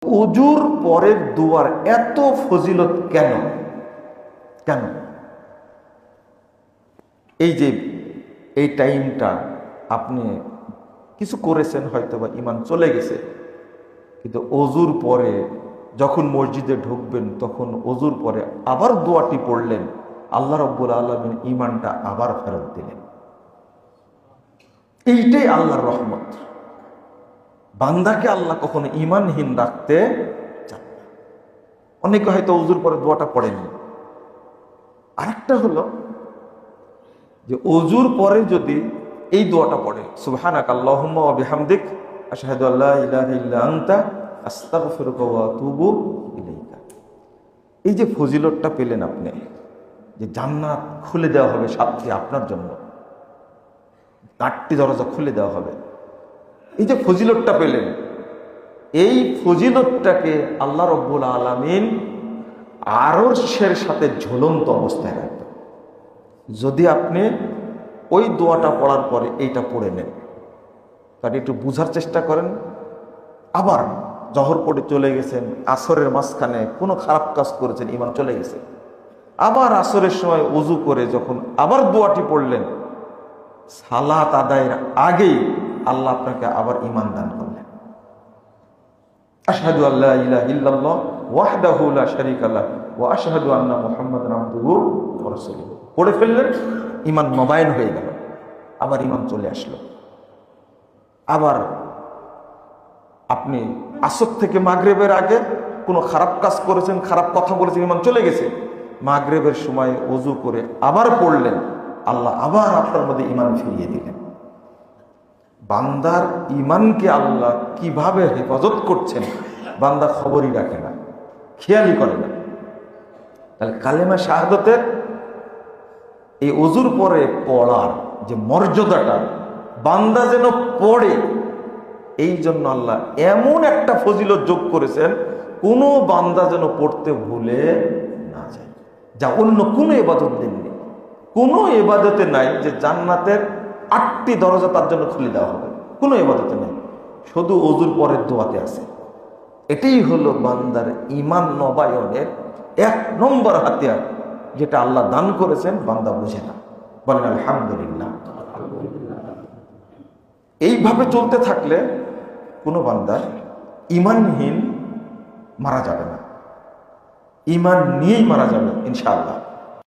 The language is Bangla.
ওযুর পরের দুয়ার এত ফজিলত কেন? কেন এই যে এই টাইমটা আপনি কিছু করেছেন, হয়তো বা ইমান চলে গেছে, কিন্তু ওযুর পরে যখন মসজিদে ঢুকবেন তখন ওযুর পরে আবার দোয়াটি পড়লেন, আল্লাহ রাব্বুল আলামিন ইমানটা আবার ফেরত দিলেন। এইটাই আল্লাহর রহমত। বান্দাকে আল্লাহ কখনো ইমানহীন রাখতে চান না। অনেকে হয়তো ওযুর পরে দোয়াটা পড়েনি। আরেকটা হলো যে ওযুর পরে যদি এই দোয়াটা পড়ে, সুবহানাকা আল্লাহুম্মা ওয়া বিহামদিক আশহাদু আল্লা ইলাহা ইল্লা আনতা আস্তাগফিরুকা ওয়া আতুবু ইলাইকা, এই যে ফজিলতটা পেলেন আপনি, যে জান্নাত খুলে দেওয়া হবে সাতটি আপনার জন্য, 8টি দরজা খুলে দেওয়া হবে, এই যে ফজিলতটা পেলেন, এই ফজিলতটাকে আল্লাহ রাব্বুল আলামিন আরশের সাথে ঝুলন্ত অবস্থায় রাখবেন যদি আপনি ওই দোয়াটা পড়ার পরে এইটা পড়ে নেন। তাহলে একটু বুঝার চেষ্টা করেন। আবার জহর পড়ে চলে গেছেন, আসরের মাঝখানে কোনো খারাপ কাজ করেছেন, ইমান চলে গেছে, আবার আসরের সময় ওযু করে যখন আবার দোয়াটি পড়লেন, সালাত আদায়ের আগেই আল্লাহ আপনাকে আবার ইমান দান করলেন। আশহাদু আল্লা ইলাহা ইল্লাল্লাহ ওয়াহদাহু লা শারীকা লাহু ওয়া আশহাদু আন্না মুহাম্মাদান আবদুহু ওয়া রাসূলুহু পড়ে ফেললেন, ইমান নবায়ন হয়ে গেল, আবার ইমান চলে আসলো। আবার আপনি আসর থেকে মাগরিবের আগে কোনো খারাপ কাজ করেছেন, খারাপ কথা বলেছেন, ইমান চলে গেছে, মাগরিবের সময় ওযু করে আবার পড়লেন, আল্লাহ আবার আপনার মধ্যে ইমান ফিরিয়ে দিলেন। বান্দার ইমানকে আল্লাহ কিভাবে হেফাজত করছেন বান্দা খবরই রাখে না, খেয়ালই করে না। তাহলে কালেমা শাহাদাতের এই ওযুর পরে পড়ার যে মর্যাদাটা বান্দা যেন পড়ে, এই জন্য আল্লাহ এমন একটা ফজিলত যোগ করেছেন, কোনো বান্দা যেন পড়তে ভুলে না যায়, যা অন্য কোনো ইবাদত দেননি। কোনো ইবাদতে নাই যে জান্নাতের 8টি দরজা তার জন্য খুলে দেওয়া হবে, কোনো ইবাদতে নাই, শুধু ওযুর পরের দোয়াতে আছে। এটাই হলো বান্দার ইমান নবায়নের 1 নম্বর হাতিয়ার, যেটা আল্লাহ দান করেছেন, বান্দা বুঝে না। বলেন আলহামদুলিল্লাহ। এইভাবে চলতে থাকলে কোনো বান্দা ইমানহীন মারা যাবে না, ইমান নিয়েই মারা যাবে ইনশাআল্লাহ।